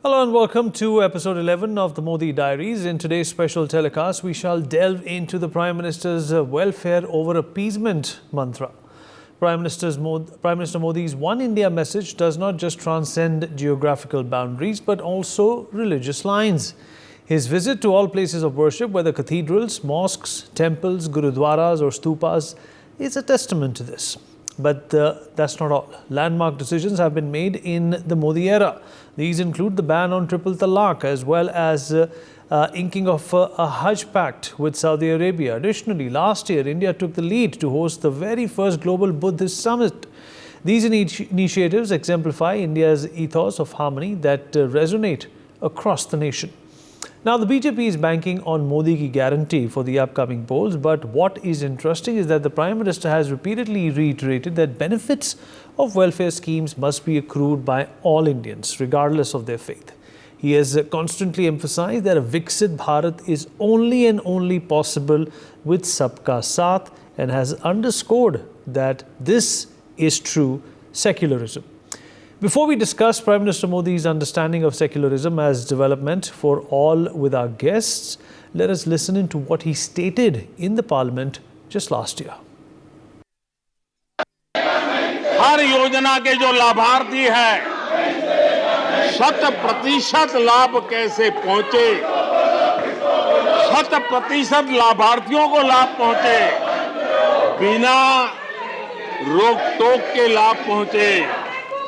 Hello and welcome to episode 11 of the Modi Diaries. In today's special telecast, we shall delve into the Prime Minister's welfare over appeasement mantra. Prime Minister Modi's One India message does not just transcend geographical boundaries but also religious lines. His visit to all places of worship, whether cathedrals, mosques, temples, gurudwaras or stupas, is a testament to this. But that's not all. Landmark decisions have been made in the Modi era. These include the ban on triple talaq as well as inking of a Hajj pact with Saudi Arabia. Additionally, last year, India took the lead to host the very first global Buddhist summit. These initiatives exemplify India's ethos of harmony that resonate across the nation. Now, the BJP is banking on Modi ki guarantee for the upcoming polls, but what is interesting is that the Prime Minister has repeatedly reiterated that benefits of welfare schemes must be accrued by all Indians, regardless of their faith. He has constantly emphasized that a Viksit Bharat is only and only possible with Sabka Saath and has underscored that this is true secularism. Before we discuss Prime Minister Modi's understanding of secularism as development for all with our guests, let us listen into what he stated in the Parliament just last year. हर योजना के जो लाभार्थी हैं 100% लाभ कैसे पहुंचे, 100% लाभार्थियों को लाभ पहुंचे, बिना रोक टोक के लाभ पहुंचे।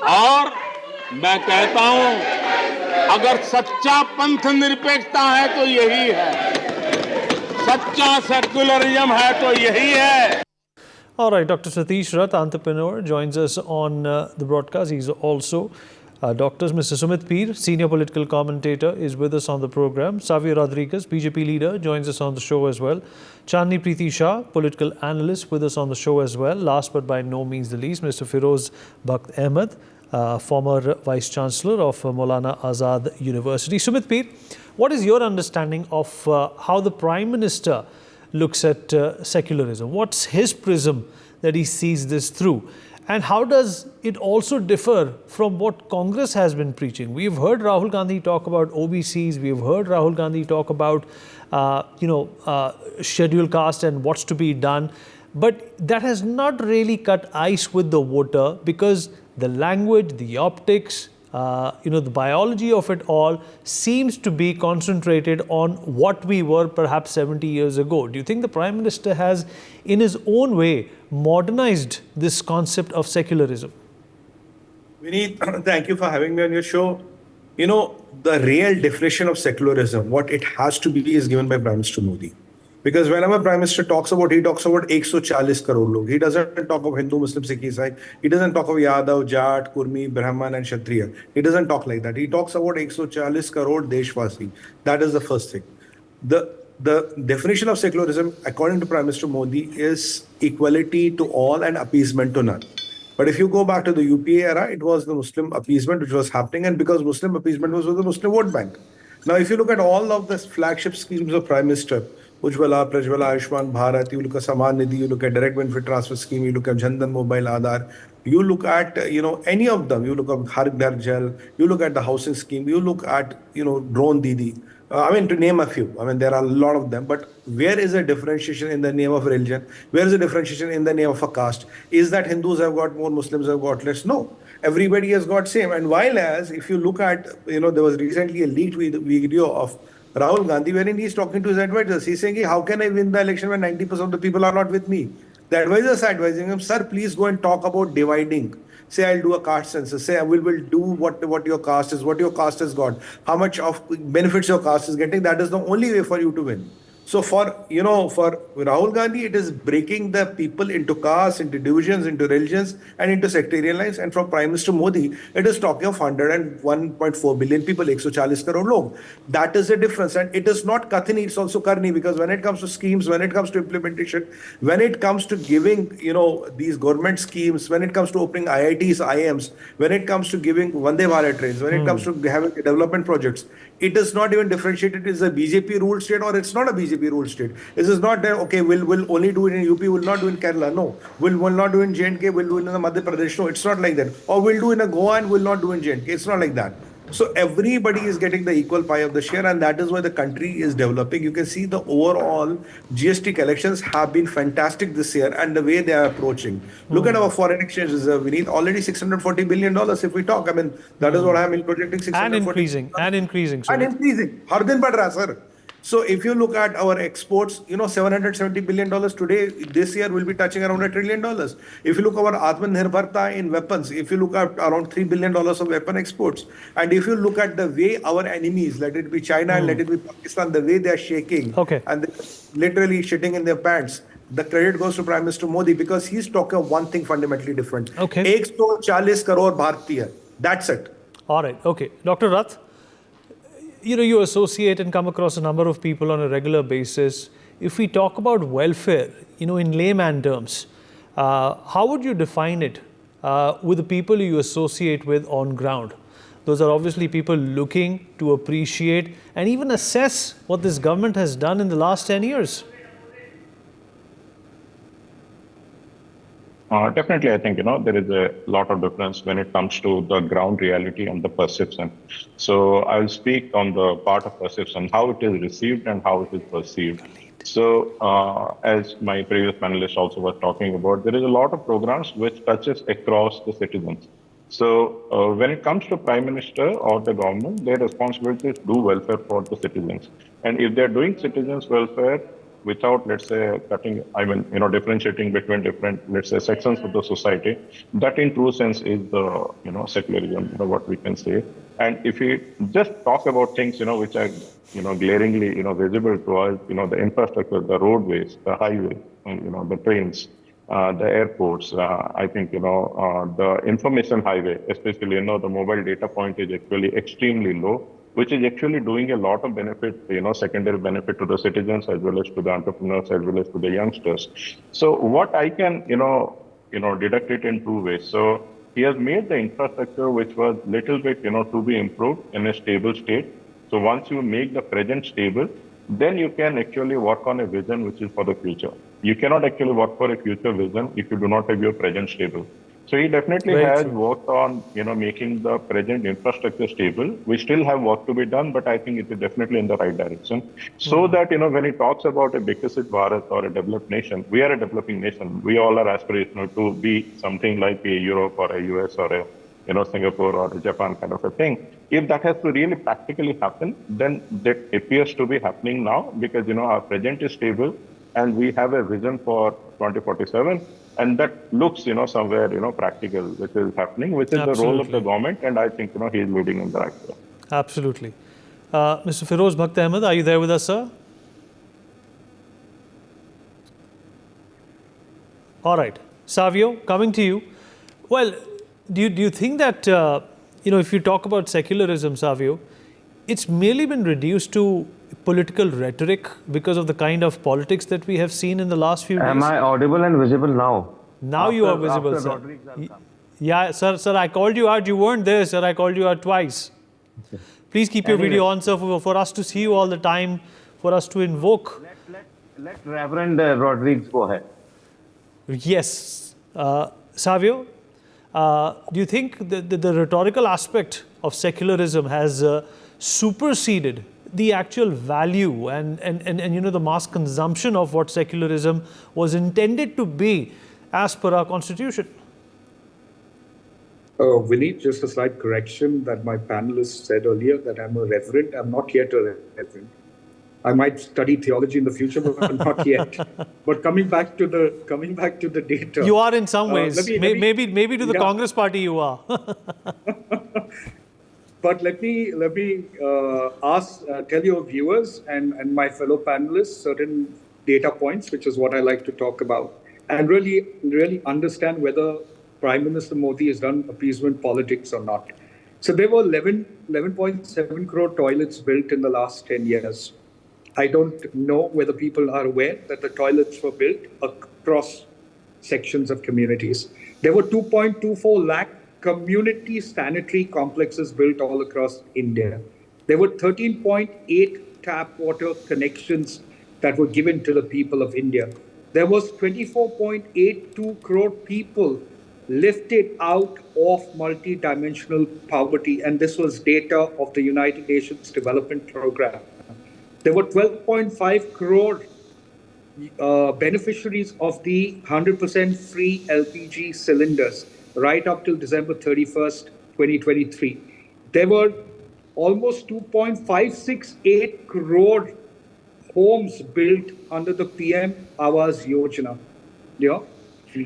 और मैं कहता हूं, अगर सच्चा पंथ निरपेक्षता है तो यही है, सच्चा सेक्युलरिज्म है तो यही है। All right, Dr. Satish Rath, entrepreneur, joins us on the broadcast. He's also Dr. Mr. Sumit Peer, senior political commentator, is with us on the program. Xavier Rodriguez, BJP leader, joins us on the show as well. Chandni Preeti Shah, political analyst, with us on the show as well. Last but by no means the least, Mr. Firoz Bakht Ahmed, former Vice Chancellor of Maulana Azad University. Sumit Peer, what is your understanding of how the Prime Minister looks at secularism? What's his prism that he sees this through? And how does it also differ from what Congress has been preaching? We've heard Rahul Gandhi talk about OBCs. We've heard Rahul Gandhi talk about, scheduled caste and what's to be done. But that has not really cut ice with the voter because the language, the optics, the biology of it all seems to be concentrated on what we were perhaps 70 years ago. Do you think the Prime Minister has, in his own way, modernized this concept of secularism? Vineet, thank you for having me on your show. You know, the real definition of secularism, what it has to be, is given by Prime Minister Modi. Because whenever Prime Minister talks about, he talks about 140 crore log. He doesn't talk of Hindu, Muslim, Sikh, Isai. He doesn't talk of Yadav, Jat, Kurmi, Brahman and Kshatriya. He doesn't talk like that. He talks about 140 crore Deshwasi. That is the first thing. The definition of secularism, according to Prime Minister Modi, is equality to all and appeasement to none. But if you go back to the UPA era, it was the Muslim appeasement which was happening, and because Muslim appeasement was with the Muslim vote bank. Now, if you look at all of the flagship schemes of Prime Minister, Ujjwala, Prajwala, Ayushman Bharat, you look at Saman Nidhi, you look at direct benefit transfer scheme, you look at Jandan Mobile Aadhar, you look at, any of them, you look at Har Ghar Jal, you look at the housing scheme, you look at, Drone Didi. To name a few. There are a lot of them, but where is a differentiation in the name of religion? Where is a differentiation in the name of a caste? Is that Hindus have got more, Muslims have got less? No. Everybody has got same. And while as, if you look at, there was recently a leaked video of Rahul Gandhi wherein he's talking to his advisors. He's saying, how can I win the election when 90% of the people are not with me? The advisors are advising him, sir, please go and talk about dividing. Say, I'll do a caste census. Say, I will do what your caste is, what your caste has got, how much of benefits your caste is getting. That is the only way for you to win. So for Rahul Gandhi, it is breaking the people into castes, into divisions, into religions, and into sectarian lines. And from Prime Minister Modi, it is talking of 101.4 billion people, 140 crore log. That is the difference. And it is not Kathini, it's also Karni, because when it comes to schemes, when it comes to implementation, when it comes to giving, these government schemes, when it comes to opening IITs, IIMs, when it comes to giving Vande Bharat trains, when it comes to having development projects, it is not even differentiated. It is a BJP ruled state or it's not a BJP ruled state. This is not that, okay, we'll only do it in UP, we'll not do in Kerala. No. We'll not do in J&K, we'll do in the Madhya Pradesh. No, it's not like that. Or we'll do in a Goa and we'll not do in J&K. It's not like that. So everybody is getting the equal pie of the share, and that is why the country is developing. You can see the overall GST collections have been fantastic this year, and the way they are approaching. Look at our foreign exchange reserve. We need already $640 billion if we talk. I mean, that is what I am projecting, And 640 increasing, and increasing. and So increasing. Har din bad raha, sir. So if you look at our exports, $770 billion today, this year will be touching around $1 trillion. If you look at our Atmanirbharta in weapons, if you look at around $3 billion of weapon exports, and if you look at the way our enemies, let it be China and let it be Pakistan, the way they are shaking Okay. and they're literally shitting in their pants, the credit goes to Prime Minister Modi because he's talking of one thing fundamentally different. Okay. 140 crore Bharatiya. That's it. All right. Okay. Dr. Rath, you associate and come across a number of people on a regular basis. If we talk about welfare, in layman terms, how would you define it with the people you associate with on ground? Those are obviously people looking to appreciate and even assess what this government has done in the last 10 years. Definitely, I think, there is a lot of difference when it comes to the ground reality and the perception. So I will speak on the part of perception, how it is received and how it is perceived. So as my previous panelist also was talking about, there is a lot of programs which touches across the citizens. So when it comes to Prime Minister or the government, their responsibility is to do welfare for the citizens. And if they're doing citizens' welfare, without, let's say, differentiating between different, let's say, sections of the society, that in true sense is the, secularism, what we can say. And if we just talk about things, which are, glaringly, visible to us, the infrastructure, the roadways, the highways, the trains, the airports, I think, the information highway, especially, the mobile data point is actually extremely low, which is actually doing a lot of benefit, secondary benefit to the citizens as well as to the entrepreneurs as well as to the youngsters. So what I can, deduct it in two ways. So he has made the infrastructure which was little bit, to be improved in a stable state. So once you make the present stable, then you can actually work on a vision which is for the future. You cannot actually work for a future vision if you do not have your present stable. So he definitely has worked on, making the present infrastructure stable. We still have work to be done, but I think it is definitely in the right direction. So that, when he talks about a Viksit Bharat or a developed nation, we are a developing nation. We all are aspirational to be something like a Europe or a US or a, Singapore or a Japan kind of a thing. If that has to really practically happen, then that appears to be happening now because, our present is stable and we have a vision for 2047. And that looks, somewhere, practical, which is happening, which is the role of the government. And I think, he is leading in the right way. Absolutely. Mr. Feroz Bhakt Ahmed, are you there with us, sir? All right. Savio, coming to you. Well, do you think that, if you talk about secularism, Savio, it's merely been reduced to political rhetoric because of the kind of politics that we have seen in the last few days? Am I audible and visible now? Now you are visible, sir. Yeah, sir, I called you out. You weren't there, sir. I called you out twice. Please keep your video on, sir, for us to see you all the time, for us to invoke. Let Reverend Rodriguez go ahead. Yes. Savio, do you think the rhetorical aspect of secularism has superseded the actual value and the mass consumption of what secularism was intended to be as per our constitution? Vineet, just a slight correction that my panelist said earlier that I'm a reverend. I'm not yet a reverend. I might study theology in the future, but not yet. But coming back to the data, you are in some ways. Maybe to the Congress Party you are. But let me tell your viewers and my fellow panelists certain data points, which is what I like to talk about, and really understand whether Prime Minister Modi has done appeasement politics or not. So there were 11.7 crore toilets built in the last 10 years. I don't know whether people are aware that the toilets were built across sections of communities. There were 2.24 lakh community sanitary complexes built all across India. There were 13.8 tap water connections that were given to the people of India. There was 24.82 crore people lifted out of multi-dimensional poverty, and this was data of the United Nations Development Program. There were 12.5 crore beneficiaries of the 100% free LPG cylinders right up till December 31st, 2023. There were almost 2.568 crore homes built under the PM Awas Yojana. Yeah.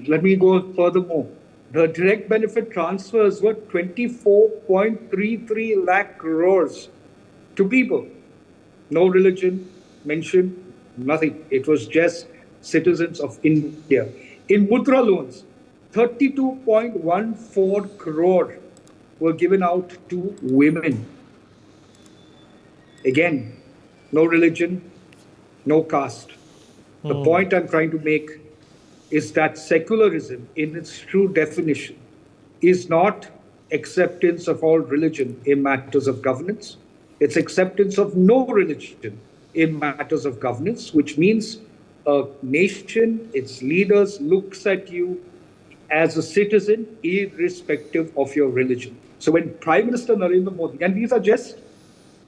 Let me go furthermore. The direct benefit transfers were 24.33 lakh crores to people. No religion mentioned, nothing. It was just citizens of India. In Mudra loans, 32.14 crore were given out to women. Again, no religion, no caste. The point I'm trying to make is that secularism, in its true definition, is not acceptance of all religion in matters of governance. It's acceptance of no religion in matters of governance, which means a nation, its leaders, looks at you as a citizen, irrespective of your religion. So when Prime Minister Narendra Modi, and these are just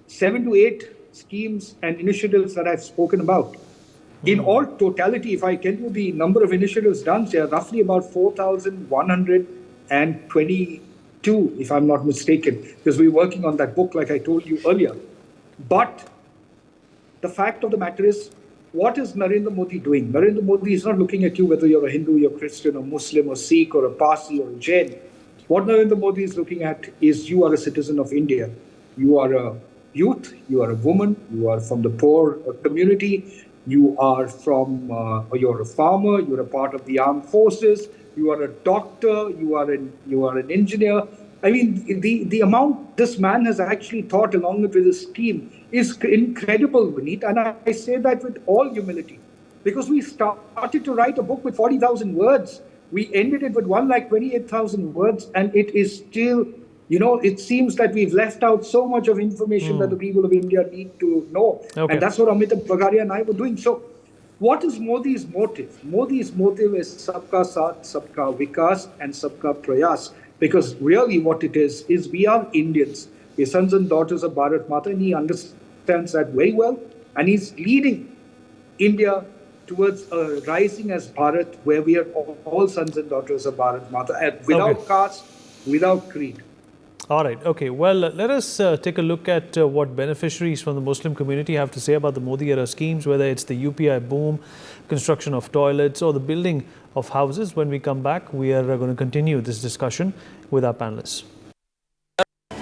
7 to 8 schemes and initiatives that I've spoken about. In all totality, if I tell you the number of initiatives done, they are roughly about 4,122, if I'm not mistaken, because we're working on that book, like I told you earlier. But the fact of the matter is, what is Narendra Modi doing? Narendra Modi is not looking at you whether you're a Hindu, you're Christian, or Muslim, or Sikh, or a Parsi, or a Jain. What Narendra Modi is looking at is you are a citizen of India. You are a youth, you are a woman, you are from the poor community, you are from, you're a farmer, you're a part of the armed forces, you are a doctor, you are an engineer. I mean, the amount this man has actually thought along with his team is incredible, Vineet. And I say that with all humility, because we started to write a book with 40,000 words. We ended it with 1,28,000 words, and it is still, you know, it seems that we've left out so much of information that the people of India need to know. Okay. And that's what Amitabh Bagaria and I were doing. So what is Modi's motive? Modi's motive is Sabka Saath, Sabka Vikas, and Sabka Prayas. Because really what it is we are Indians. We're sons and daughters of Bharat Mata, and he understands that very well. And he's leading India towards a rising as Bharat, where we are all sons and daughters of Bharat Mata, and without caste, without creed. All right. Okay. Well, let us take a look at what beneficiaries from the Muslim community have to say about the Modi-era schemes, whether it's the UPI boom, construction of toilets, or the building of houses. When we come back, we are going to continue this discussion with our panelists.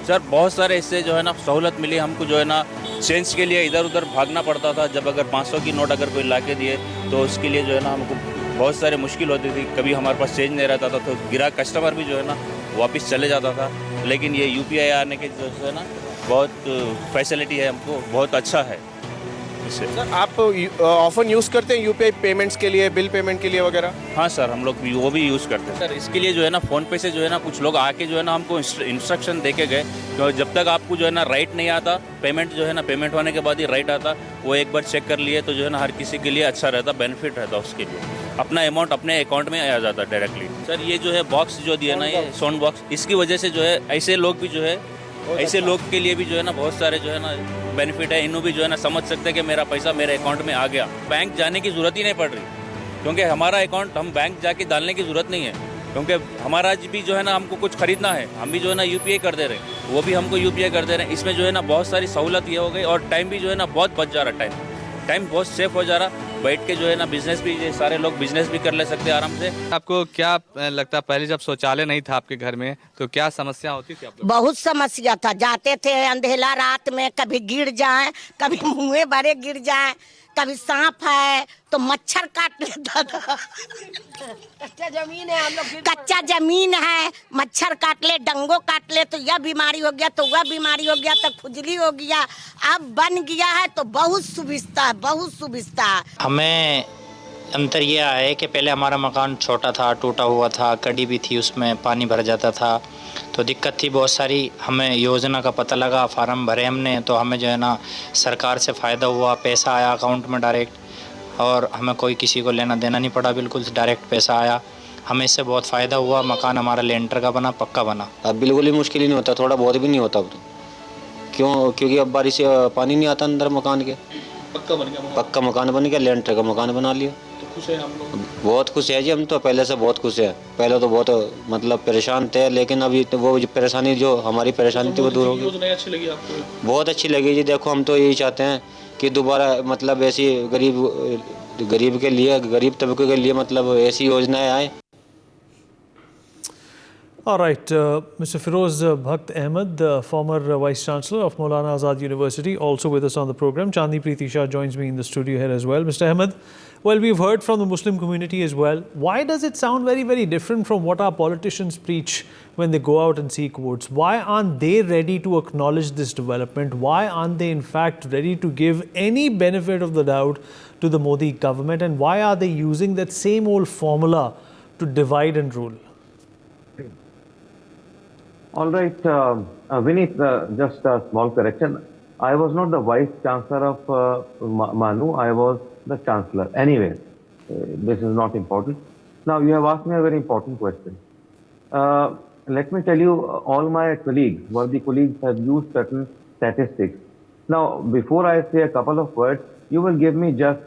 Sir बहुत सारे इससे जो है ना सहूलत मिली हमको, जो है ना चेंज के लिए इधर उधर भागना पड़ता था। जब अगर 500 की नोट अगर कोई ला के दिए तो उसके लिए जो है ना हमको बहुत सारे मुश्किल होती थी। कभी हमारे पास चेंज नहीं रहता था तो गिरा कस्टमर भी जो है ना वापस चले जाता था। लेकिन ये यूपीआई आने के जो है ना बहुत फैसिलिटी है, हमको बहुत अच्छा है इससे। सर आप ऑफन यूज़ करते हैं यूपीआई पेमेंट्स के लिए, बिल पेमेंट के लिए वगैरह? हाँ सर, हम लोग वो भी यूज़ करते हैं सर। इसके लिए जो है ना फ़ोन पे से जो है ना कुछ लोग आके जो है ना हमको इंस्ट्रक्शन दे के गए, तो जब तक आपको जो है ना राइट नहीं आता, पेमेंट जो है ना पेमेंट होने के बाद ही राइट आता, वो एक बार चेक कर लिए तो जो है ना हर किसी के लिए अच्छा रहता, बेनिफिट रहता उसके लिए। अपना अमाउंट अपने अकाउंट में आ जाता डायरेक्टली। सर ये जो है बॉक्स जो दिया ना, ये साउंड बॉक्स, इसकी वजह से जो है ऐसे लोग भी जो है, ऐसे लोग के लिए भी जो है ना बहुत सारे जो है ना बेनिफिट है। इन्हों भी जो है ना समझ सकते हैं कि मेरा पैसा मेरे अकाउंट में आ गया। बैंक जाने की ज़रूरत ही नहीं पड़ रही, क्योंकि हमारा अकाउंट हम बैंक जाके डालने की ज़रूरत नहीं है, क्योंकि हमारा भी जो है ना हमको कुछ खरीदना है, हम भी जो है ना यूपीआई कर दे रहे हैं, वो भी हमको यूपीआई कर दे रहे हैं। इसमें जो है ना बहुत सारी सहूलत ये हो गई, और टाइम भी जो है ना बहुत बच जा रहा, टाइम बहुत सेफ हो जा रहा। बैठ के जो है ना बिजनेस भी, ये सारे लोग बिजनेस भी कर ले सकते हैं आराम से। आपको क्या लगता है, पहले जब शौचालय नहीं था आपके घर में तो क्या समस्या होती थी आप लोग? बहुत समस्या था, जाते थे अंधेला रात में, कभी गिर जाए, कभी मुँह भरे गिर जाए, कभी सांप है तो मच्छर काट लेता था। कच्चा जमीन है, मच्छर काट ले, डंगो काट ले तो यह बीमारी हो गया, तो वह बीमारी हो गया, तो खुजली हो गया। अब बन गया है तो बहुत सुविधा है, बहुत सुविधा है। हमें अंतर ये आया है कि पहले हमारा मकान छोटा था, टूटा हुआ था, कड़ी भी थी, उसमें पानी भर जाता था, तो दिक्कत थी बहुत सारी। हमें योजना का पता लगा, फार्म भरे हमने, तो हमें जो है ना सरकार से फ़ायदा हुआ, पैसा आया अकाउंट में डायरेक्ट, और हमें कोई किसी को लेना देना नहीं पड़ा, बिल्कुल डायरेक्ट पैसा आया। हमें इससे बहुत फ़ायदा हुआ, मकान हमारा लेंटर का बना, पक्का बना। अब बिल्कुल ही मुश्किल ही नहीं होता, थोड़ा बहुत भी नहीं होता अब तो। क्यों? क्योंकि अब बारिश से पानी नहीं आता अंदर मकान के। पक्का बन गया पक्का मकान बन गया, लेंटर का मकान बना लिया। तो खुश है हम लोग। बहुत खुश है जी, हम तो पहले से बहुत खुश है। पहले तो बहुत मतलब परेशान थे, लेकिन अभी तो वो परेशानी जो हमारी परेशानी थी वो दूर हो गई। योजना अच्छी लगी आपको? बहुत अच्छी लगी जी। देखो हम तो यही चाहते हैं कि दोबारा मतलब ऐसी गरीब के लिए, गरीब तबके के लिए मतलब ऐसी योजनाएं आए। All right, Mr. Firoz Bhakt Ahmed, the former Vice Chancellor of Maulana Azad University, also with us on the program. Chandni Preeti Shah joins me in the studio here as well. Mr. Ahmed, well, we've heard from the Muslim community as well. Why does it sound very, very different from what our politicians preach when they go out and seek votes? Why aren't they ready to acknowledge this development? Why aren't they, in fact, ready to give any benefit of the doubt to the Modi government? And why are they using that same old formula to divide and rule? All right, Vineet, just a small correction. I was not the Vice Chancellor of Manu, I was the Chancellor. Anyway, this is not important. Now, you have asked me a very important question. Let me tell you, all my colleagues, worthy colleagues, have used certain statistics. Now, before I say a couple of words, you will give me just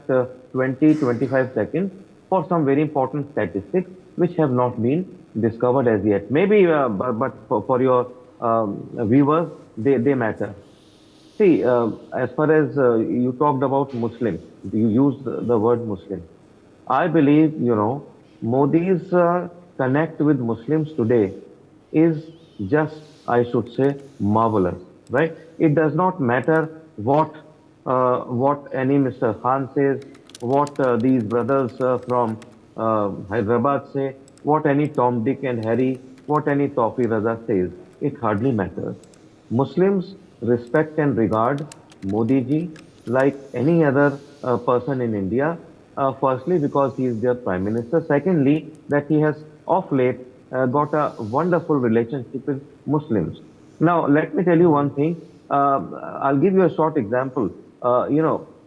20-25 seconds for some very important statistics which have not been discovered as yet. Maybe, but for your viewers, they matter. See, as far as you talked about Muslims, you used the word Muslim. I believe, Modi's connect with Muslims today is just, I should say, marvelous, right? It does not matter what any Mr. Khan says, what these brothers from Hyderabad say, what any Tom, Dick and Harry, what any Tofi Raza says. It hardly matters. Muslims respect and regard Modi ji like any other person in India. Firstly, because he is their Prime Minister. Secondly, that he has of late got a wonderful relationship with Muslims. Now, let me tell you one thing. I'll give you a short example.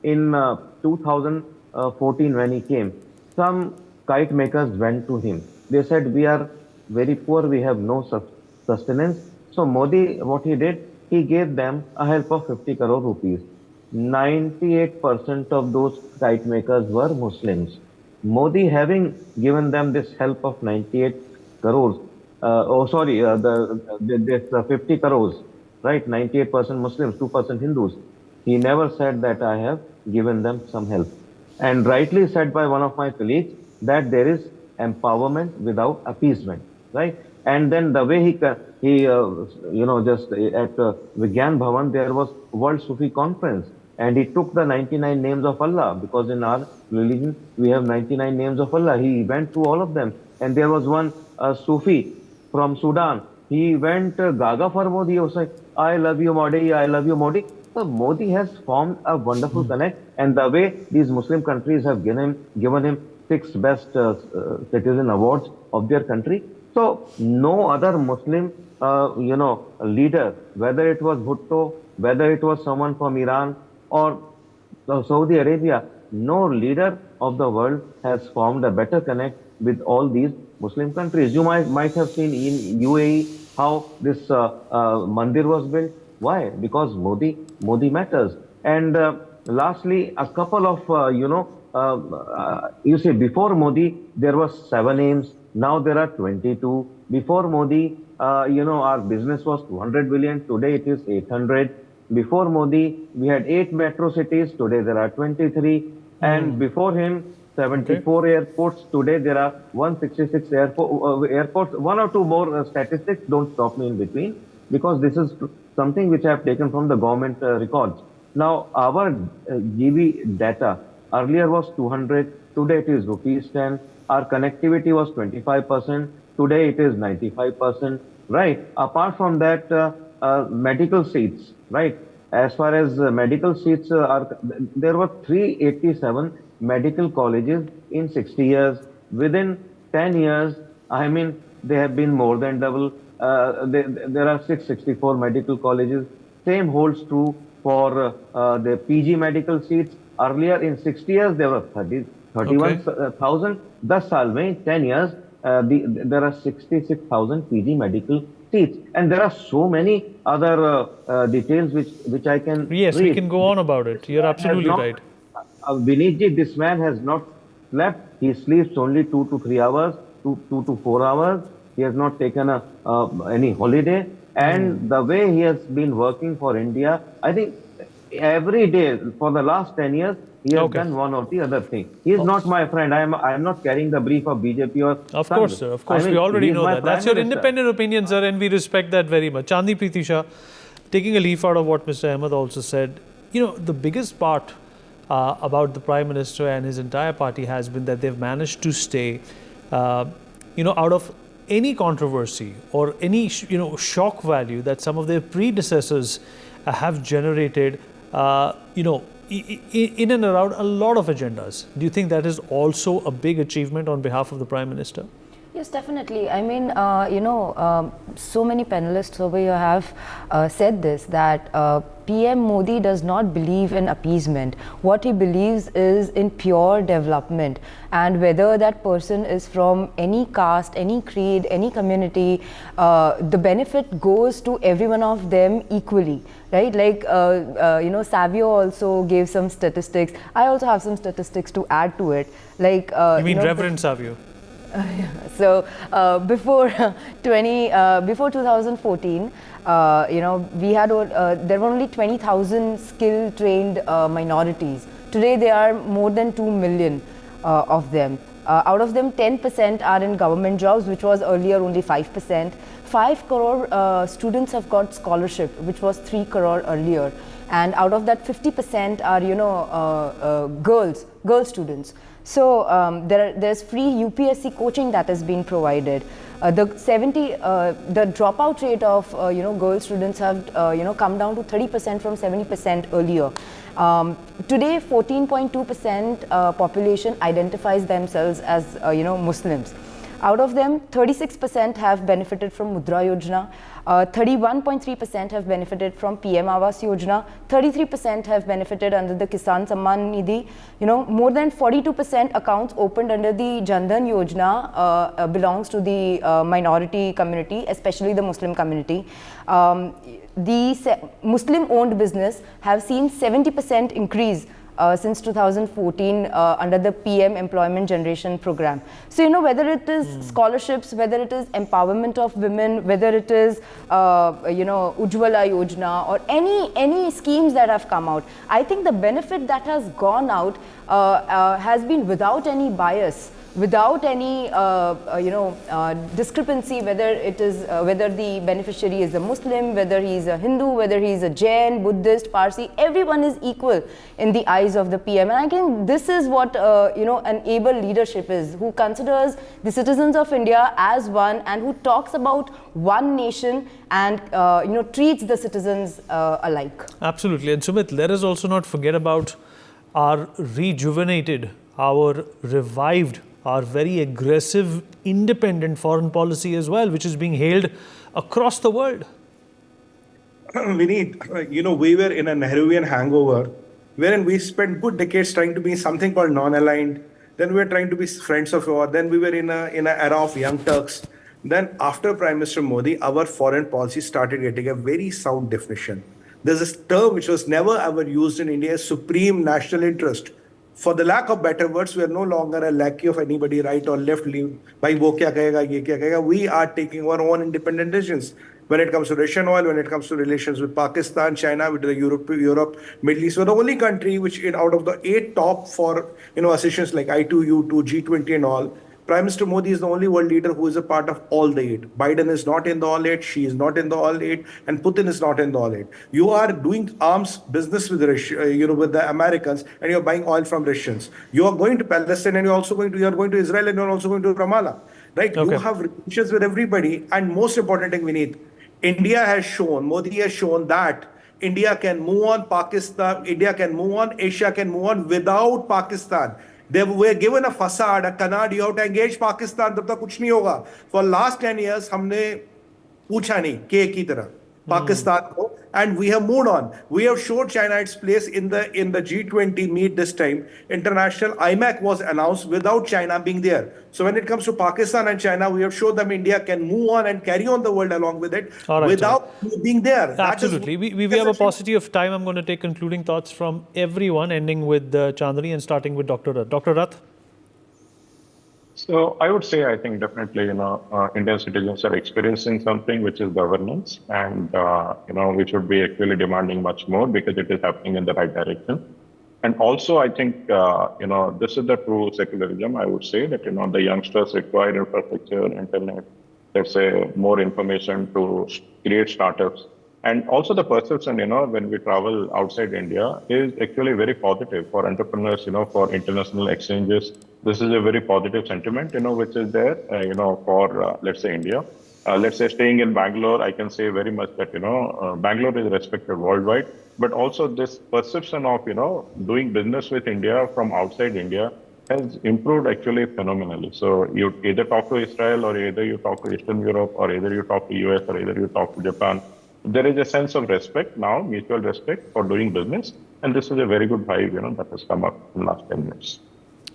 In 2014 when he came, some kite makers went to him. They said, we are very poor, we have no sustenance. So Modi, what he did, he gave them a help of 50 crore rupees. 98% of those kite makers were Muslims. Modi having given them this help of 98 crores, this 50 crores, right? 98% Muslims, 2% Hindus. He never said that I have given them some help. And rightly said by one of my colleagues that there is empowerment without appeasement, right? And then the way he just at Vigyan Bhavan, there was World Sufi Conference, and he took the 99 names of Allah, because in our religion we have 99 names of Allah. He went through all of them, and there was one Sufi from Sudan. He went Gaga for Modi. He was like, I love you, Modi, I love you, Modi. So Modi has formed a wonderful connect, and the way these Muslim countries have given him 6 best citizen awards of their country. So no other Muslim, leader, whether it was Bhutto, whether it was someone from Iran or Saudi Arabia, no leader of the world has formed a better connect with all these Muslim countries. You might have seen in UAE how this mandir was built. Why? Because Modi matters. And lastly, a couple of, you see, before Modi, there was 7 names. Now there are 22. Before Modi, our business was 200 billion. Today it is 800. Before Modi, we had 8 metro cities. Today there are 23. And before him, 74 airports. Today there are 166 airports. 1 or 2 more statistics. Don't stop me in between, because this is something which I have taken from the government records. Now, our GB data earlier was 200. Today it is rupees 10. Our connectivity was 25%. Today it is 95%. Right. Apart from that, medical seats. Right. As far as medical seats are, there were 387 medical colleges in 60 years. Within 10 years, I mean, they have been more than double. There are 664 medical colleges. Same holds true for the PG medical seats. Earlier in 60 years, there were 31,000. 10 साल में 10 years, there are 66,000 PG medical seats, and there are so many other details which I can Yes, read. we can go on about it. You're absolutely right. Vinitji, this man has not slept. He sleeps only 2 to 3 hours, 2 to 4 hours. He has not taken any holiday. And the way he has been working for India, I think every day for the last 10 years, he has done one or the other thing. He is not my friend. I am not carrying the brief of BJP or Of course, sir. Of course, we already know that. That's your independent opinion, sir, and we respect that very much. Chandni Preeti Shah, taking a leaf out of what Mr. Ahmed also said, the biggest part about the Prime Minister and his entire party has been that they've managed to stay, out of any controversy or any, shock value that some of their predecessors have generated, in and around a lot of agendas. Do you think that is also a big achievement on behalf of the Prime Minister? Yes, definitely. I mean, so many panelists over here have said this, that PM Modi does not believe in appeasement. What he believes is in pure development, and whether that person is from any caste, any creed, any community, the benefit goes to every one of them equally, right? Like, Savio also gave some statistics. I also have some statistics to add to it. Like, you mean Reverend Savio? So before 2014, we had there were only 20,000 skill-trained minorities. Today there are more than 2 million of them. Out of them, 10% are in government jobs, which was earlier only 5%. 5 crore students have got scholarship, which was 3 crore earlier. And out of that, 50% are girl students. So there's free UPSC coaching that is being provided. The dropout rate of girl students have come down to 30% from 70% earlier. Today, 14.2% population identifies themselves as Muslims. Out of them, 36% have benefited from Mudra Yojana, 31.3% have benefited from PM Awas Yojana, 33% have benefited under the Kisan Samman Nidhi. More than 42% accounts opened under the Jan Dhan Yojana belongs to the minority community, especially the Muslim community. The Muslim-owned business have seen 70% increase since 2014 under the PM Employment Generation Program. So, whether it is scholarships, whether it is empowerment of women, whether it is, Ujjwala Yojana or any schemes that have come out, I think the benefit that has gone out has been without any bias, without any discrepancy, whether the beneficiary is a Muslim, whether he is a Hindu, whether he is a Jain, Buddhist, Parsi, everyone is equal in the eyes of the PM. And I think this is what an able leadership is, who considers the citizens of India as one and who talks about one nation and treats the citizens alike. Absolutely. And Sumit, let us also not forget about our rejuvenated, our revived, our very aggressive, independent foreign policy as well, which is being hailed across the world. We were in a Nehruvian hangover, wherein we spent good decades trying to be something called non-aligned. Then we were trying to be friends of war. Then we were in an era of young Turks. Then after Prime Minister Modi, our foreign policy started getting a very sound definition. There's this term which was never ever used in India, supreme national interest. For the lack of better words, we are no longer a lackey of anybody right or left. Bhai, wo kya kahega, ye kya kahega. We are taking our own independent decisions. When it comes to Russian oil, when it comes to relations with Pakistan, China, with the Europe, Middle East, we're the only country which, out of the 8 top for associations like I2U2, G20 and all, Prime Minister Modi is the only world leader who is a part of all the 8. Biden is not in the all 8, Xi is not in the all 8, and Putin is not in the all 8. You are doing arms business with Russia, with the Americans, and you're buying oil from Russians. You are going to Palestine, and you're going to Israel, and you're also going to Ramallah. Right? Okay. You have relations with everybody, and most important thing we need, Modi has shown that India can move on, India can move on, Asia can move on without Pakistan. They were given a facade, a canard, you have to engage Pakistan, तब तक कुछ नहीं होगा. For last 10 years, हमने पूछा नहीं के की तरह पाकिस्तान को and we have moved on. We have showed China its place in the G20 meet this time. International IMAC was announced without China being there. So when it comes to Pakistan and China, we have shown them India can move on and carry on the world along with it without being there. Absolutely. We have a paucity of time. I'm going to take concluding thoughts from everyone, ending with Chandni and starting with Dr. Rath. Dr. Rath? So I would say, I think definitely, Indian citizens are experiencing something which is governance, and we should be actually demanding much more because it is happening in the right direction. And also, I think, this is the true secularism. I would say that, the youngsters require infrastructure, internet, let's say more information to create startups. And also the perception, when we travel outside India is actually very positive for entrepreneurs, for international exchanges. This is a very positive sentiment, which is there, for, let's say, India. Let's say staying in Bangalore, I can say very much that, Bangalore is respected worldwide, but also this perception of, doing business with India from outside India has improved actually phenomenally. So you either talk to Israel, or either you talk to Eastern Europe, or either you talk to US, or either you talk to Japan. There is a sense of respect now, mutual respect for doing business. And this is a very good vibe, that has come up in the last 10 years.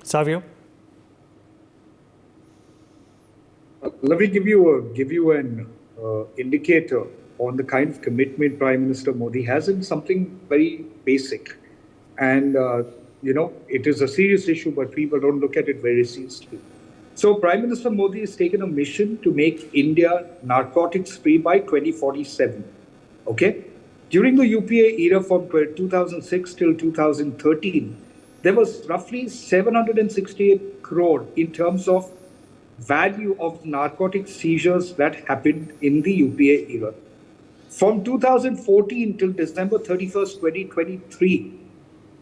Savio? Let me give you an indicator on the kind of commitment Prime Minister Modi has in something very basic. And, it is a serious issue, but people don't look at it very seriously. So Prime Minister Modi has taken a mission to make India narcotics free by 2047. Okay? During the UPA era from 2006 till 2013, there was roughly 768 crore in terms of value of narcotic seizures that happened in the UPA era. From 2014 till December 31st, 2023,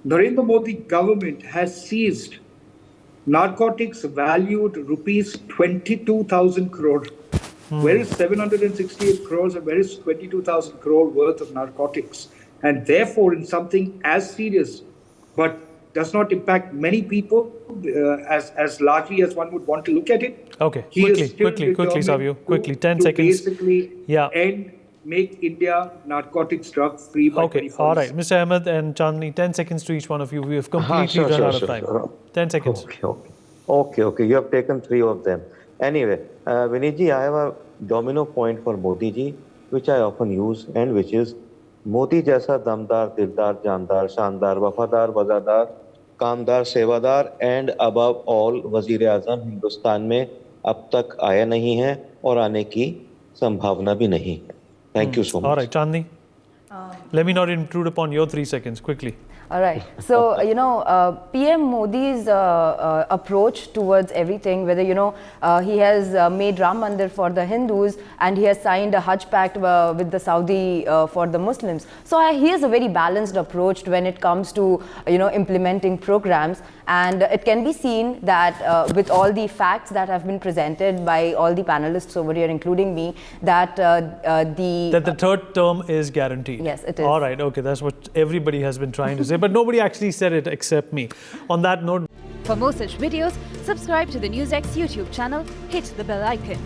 Narendra Modi government has seized narcotics valued rupees 22,000 crore. Where is 768 crores and where is 22,000 crore worth of narcotics? And therefore, in something as serious, but does not impact many people as largely as one would want to look at it. Okay, quickly, Savio. Quickly, 10 seconds. Basically, make India narcotics drug free by 2047. All right. Mr. Ahmed and Chandni, 10 seconds to each one of you. We have completely run out of time. 10 seconds. Okay. You have taken 3 of them. Anyway, Vinit ji, I have a domino point for Modi ji, which I often use, and which is Modi jaisa damdar, dildar, jandar, shandar, wafadar, wazadar, कामदार सेवादार and above all वजीर आजम हिंदुस्तान में अब तक आया नहीं है और आने की संभावना भी नहीं है. Thank you so much. All right, Chandni. Let me not intrude upon your 3 seconds. Quickly. All right. So, PM Modi's approach towards everything, whether, he has made Ram Mandir for the Hindus and he has signed a Hajj pact with the Saudi for the Muslims. So, he has a very balanced approach when it comes to, implementing programs. And it can be seen that with all the facts that have been presented by all the panelists over here, including me, that the third term is guaranteed. Yes, it is. All right, okay, that's what everybody has been trying to say, but nobody actually said it except me. On that note, for more such videos, subscribe to the NewsX YouTube channel, hit the bell icon.